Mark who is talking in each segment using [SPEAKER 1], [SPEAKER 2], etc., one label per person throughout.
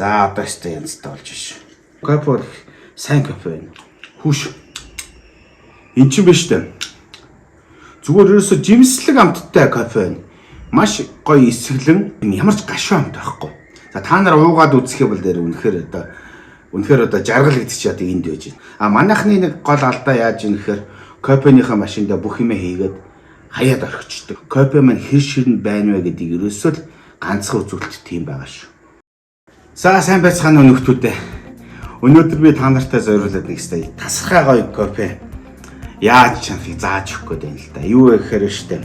[SPEAKER 1] За одоо өстой янзтай болж ш. Кофе бол сайн кофе байна. Хүш. Эн чинь биш дээ. Зүгээр ерөөсө жимслэг амттай кофе байна. Маш гоё эсгэлэн ямар ч гашуун амт байхгүй. За та нар уугаад үзэх юм бол дээр үнэхээр одоо жаргал гэдэг чи одоо энд байж байна. А манайхны нэг гол алдаа яаж юм гэхээр кофеныхаа машиндаа бүх юмээ хийгээд хаяад орхичдөг. Кофе маань хэр ширэн байна вэ гэдгийг ерөөсөө л ганцхан үзүүлэлт тийм байгаа шүү. За сайн байцгаана уу нөхдүүдээ. Өнөөдөр би та нартай зориулаад нэг сая тасархай гоё кофе яаж чанахыг зааж өгөх гээд байна л да. Юу вэ гэхээр штэ.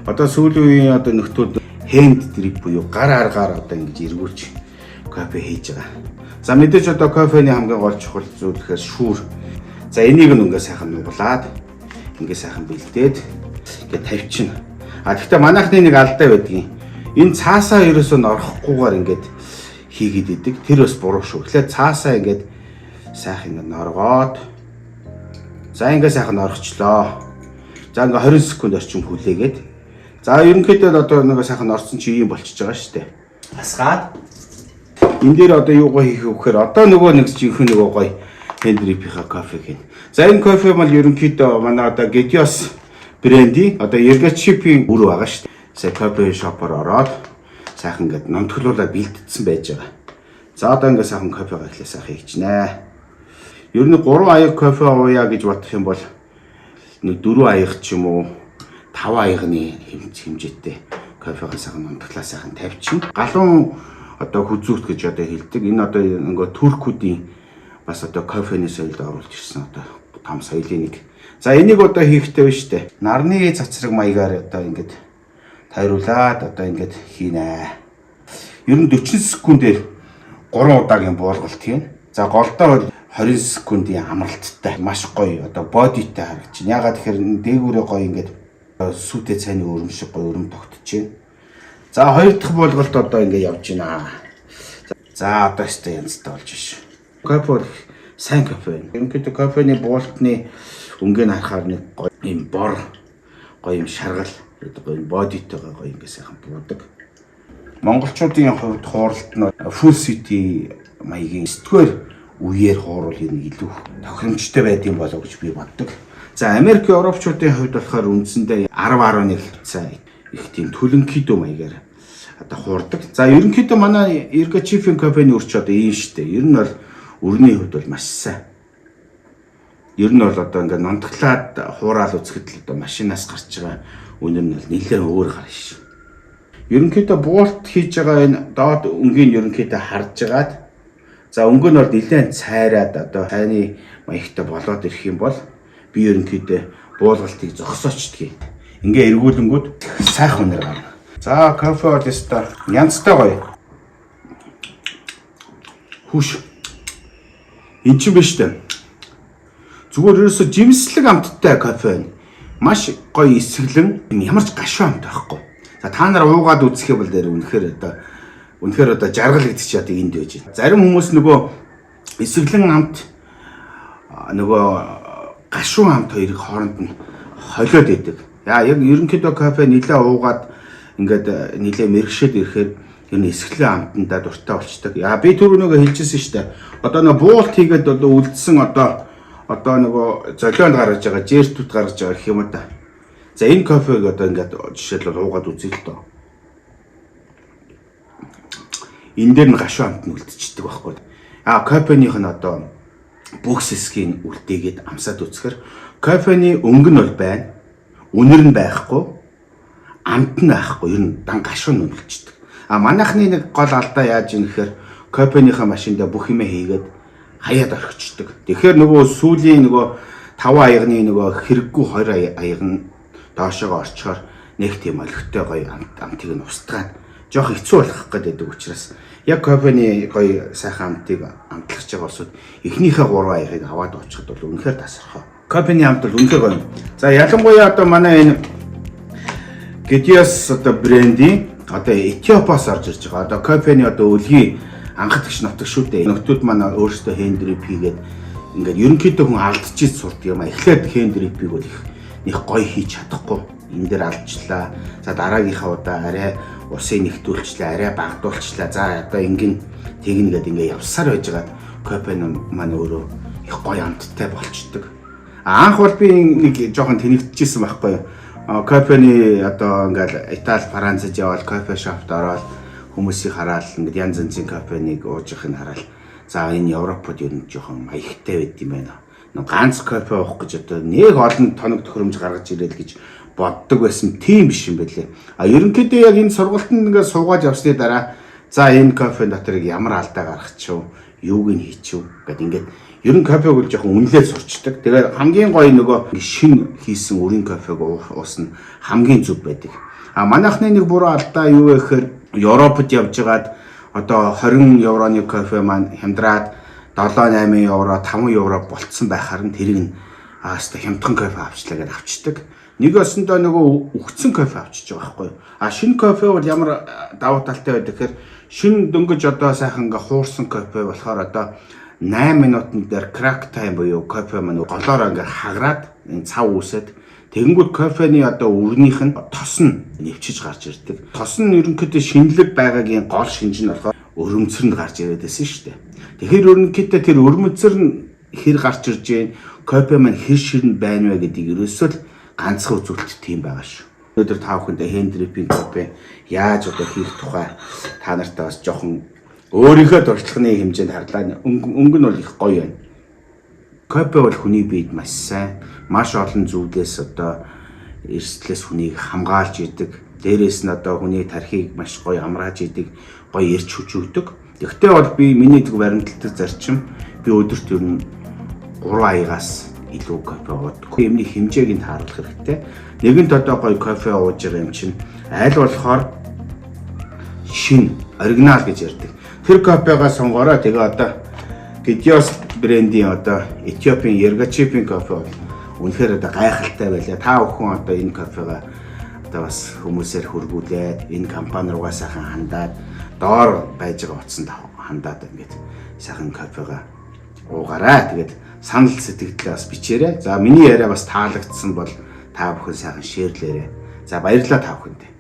[SPEAKER 1] Одоо сүүлийн үеийн одоо нөхдүүд hand drip буюу гар аргаар одоо ингэж эргүүлж кофе хийж байгаа. За мэдээж одоо кофений хамгийн гол чухал зүйл гэхээр шүүр. За энийг ингээ сайхан нуглаад ингээ сайхан бэлдээд ингээ тавьчихна. А гэхдээ манайхны нэг алдаа байдгийн. Энэ цаасаа ерөөсөө норохгүйгээр ингээд хийгээд идэг. Тэр бас буруу шүү. Тэгэхээр цаасаа ингээд сайхан ингээ норгоод за ингээ сайхан норгочлоо. За ингээ 20 секунд орчим хүлээгээд за ерөнхийдөө одоо нэг сайхан орсон чи ийм болчихж байгаа шүү дээ. Асгаад энэ дээр одоо юугаа хийх вэ гэхээр одоо нөгөө нэг жинхэнэ нөгөө гоё Hendrip-ийн кофе гин. За энэ кофе бол ерөнхийдөө манай одоо Getios брендийн одоо Yergachip-ийн үр байгаа шүү дээ. Сая кофе шопор ороод сайхан ингээд номтглуулаад бэлдсэн байж байгаа. За одоо ингээд сайхан кофегаа эхлээ сайхан хийчихнэ. Ер нь 3 аяг кофе ууя гэж бодох юм бол нэг 4 аяг ч юм уу 5 аягны хэмжээтэй кофегаа сайхан номтглаа сайхан тавьчихна. Галуун одоо хүзүүрт гэж одоо хэлдэг. Энэ одоо нөгөө туркуудын бас одоо кофений соёлд оруулж ирсэн одоо том соёлын нэг. За энийг одоо хийхтэй байна штэ. Нарны цацраг маягаар одоо ингээд тайруулаад одоо ингээд хийнэ. Ер нь 40 секундээр 3 удаагийн буулгалт хийн. За голдоо бол 20 секундын амралттай маш гоё одоо бодитой харагдчих. Ягаад тэгэхээр дээгүүрээ гоё ингээд сүтэ цайны өрөм шиг гоё өрөм тогтчихээн. За хоёр дахь буулгалт одоо ингээд явж байна. За одоо өстой янзтай болж ш. Кофе бол сайн кофе байна. Ерөнхийдөө кофений буултны өнгөний харахаар нэг гоё юм бор гоё юм шаргал гоё бодитойгоо гоё ингээд сайхан буудаг. Монголчуудын хувьд хууралт нь full city маягийн 9-р үеэр хуурал энэ илүү тохиромжтой байдсан болов гэж би боддог. За Америк, Европчуудын хувьд болохоор үндсэндээ 10-11 цай их тийм төлөнкидөө маягаар одоо хуурдаг. За ерөнхийдөө манай Yergachip-ийн кофений өрч одоо ийм штэ. Ер нь бол өрний хувьд бол маш сайн. Ер нь бол одоо ингээд нонтглаад хуурал үзэхэд л одоо машинаас гарч байгаа үнэр нь бол нэлээд өөр гарна ш. Ерөнхийдөө буурт хийж байгаа энэ доод өнгийг ерөнхийдөө харж агаад за өнгө нь бол нэлээд цайраад одоо хайны маягтай болоод ирэх юм бол би ерөнхийдөө буулгалтыг зогсоочдгийг. Ингээ эргүүлэнгүүд сайхан үнэр гарна. За кофе бол өстой янзтай гоё. Хүш. Эн чинь биш дээ. Зүгээр ерөөсө жимслэг амттай кофе байна. Маш гоё эсгэлэн ямар ч гашуун амт байхгүй. За та нар уугаад үзэх юм бол дээр үнэхээр одоо жаргал гэдэг чи одоо энд байж байна. Зарим хүмүүс нөгөө эсгэлэн амт нөгөө гашуун амт хоёрыг хооронд нь холиод идэг. Яг ерөнхийдөө кофе нилээ уугаад ингээд нилээ мэрэгшээд ирэхээр ер нь эсгэлэн амтандаа дуртай болчдөг. Яа би түрүү нөгөө хэлжсэн шүү дээ. Одоо нөгөө буулт хийгээд одоо үлдсэн одоо нөгөө золионд гаргаж байгаа, жертүүд гаргаж байгаа гэх юм да. За энэ кофег одоо ингээд жишээлбэл уугаад үзье л доо. Энэ дээр нь гашуун амт нь үлдчихдэг байхгүй. Кофенийх нь одоо бүх сэсгийг үлдээгээд амсаад үзэхэр кофений өнгө нь бол байна. Үнэр нь байхгүй. Амт нь байхгүй. Ер нь дан гашуун нь үлдчихдэг. Манайхны нэг гол алдаа яаж юм гэхээр кофенийхаа машиндаа бүх юмээ хийгээд хаяад орхичдөг. Тэгэхээр нөгөө сүүлийн нөгөө 5 аягны нөгөө хэрэггүй 2 аяг нь доошоо орчхоор нэг тийм олигтой гоё амтыг нь устгаад жоох хэцүү болох гэдэг учраас яг кофений гоё сайхан амтыг амтлагч байгаа улсууд эхнийхээ 3 аягийг аваад очиход бол үнэхээр тасархаа. Кофений амт бол үнэхээр гоё. За ялангуяа одоо манай энэ Getios одоо брендийн одоо Этиопоос орж ирж байгаа. Одоо кофений одоо өлгийн анхдагч нутаг шүү дээ. Нөхдүүд манай өөрсдөө Hendrip хийгээд ингээд ерөнхийдөө хүн алдчихж сурдаг юм а. Эхлээд Hendrip-ийг бол их гоё хийж чадахгүй. Энэ дээр алдчихлаа. За дараагийнхаа удаа арай усыг нэгтүүлчлээ, арай багдуулчлаа. За одоо ингэн тэгнэ гэдэг ингээ явсаар байж байгаа кофе маань өөрөө их гоё амттай болчдөг. Анх бол би нэг жоохон тэнэгдэжсэн байхгүй юу. Кофений одоо ингээл Итали, Францад явал кофе шопт ороод хүмүүсийг хараад ингээд янз янзын кофенийг уужихыг хараад за энэ Европод ер нь жоохон маягтай байд юм байна. Нэг ганц кофе уух гэж одоо нэг олон тоног төхөөрөмж гаргаж ирэл гэж боддог байсан. Тийм биш юм байлээ. Ерөнхийдөө яг энэ сургалтанд ингээд суугаад явсны дараа за энэ кофе дотор ямар алдаа гаргачихв, юуг нь хийчихв гэдэг ингээд ер нь кофег бол жоохон үнэлээд сурчдаг. Тэгээд хамгийн гоё нөгөө шин хийсэн өрийн кофег уусна хамгийн зөв байдаг. Манайхны нэг буруу алдаа юу вэ гэхээр Европод явжгаад одоо 20 евроны кофе маань хямдраад 7-8 евро, 5 евро болцсон байхаар нь тэрийг хаста хямдхан кофе авчлаа гэдээ авчдаг. Нэг өсөндөө нөгөө үхсэн кофе авчиж байгаа байхгүй юу? Шинэ кофе бол ямар давуу талтай байдаг гэхээр шинэ дөнгөж одоо сайхан ингээ хуурсан кофе болохоор одоо 8 минутын дээр crack time буюу кофе маань голоор ингээ хаграад энэ цав үүсээд тэгэнгүүт кофений одоо өрнийх нь тос нь нэвчиж гарч ирдэг. Тос нь ерөнхийдөө шинэлэг байгаагийн гол шинж нь болохоор өрөмцөнд гарч ирээд байсан шүү дээ. Тэгэхээр ерөнхийдөө тэр өрөмцөр нь хэр гарч ирж гэн кофе маань хэр ширнэ байна вэ гэдгийг ерөөсөө л ганцхан үзүүлэлт тийм байгаа шүү. Өнөөдөр та бүхэндээ хендрипийн кофе яаж одоо хийх тухай та нартай бас жоохон өөрийнхөө дуртлагын хэмжээнд харлаа. Өнгө нь бол их гоё байна. Кофе бол хүний биед маш сайн, маш олон зүйлээс одоо эрсдлээс хүнийг хамгаалж идэг. Дээрээс нь одоо хүний тархийг маш гоё амрааж идэг, гоё эрч хүч өгдөг. Тэгвэл бол би миний баримтлагдаг зарчим би өдөрт ер нь 3 аягаас илүү кофе уудаг. Эмний хэмжээг нь тааруулах хэрэгтэй. Нэгэнт одоо гоё кофе ууж байгаа юм чинь аль болохоор шин, оригинал гэж ярьдаг. Тэр кофегаа сонгороо тэгээ одоо Gidios брендийн одоо Этиопийн Yergachip-ийн кофе бол үнэхээр одоо гайхалтай байлаа. Та бүхэн одоо энэ кофегаа одоо бас хүмүүсээр хөргүүлээд энэ компани руугаа сайхан хандаад доор байж байгаа утсанд хандаад ингээд сайхан кофегаа уугаарай. Тэгээд санал сэтгэлдээ бас бичээрэй. За миний яриа бас таалагдсан бол та бүхэн сайхан шеэрлээрэй. За баярлалаа та бүхэнд.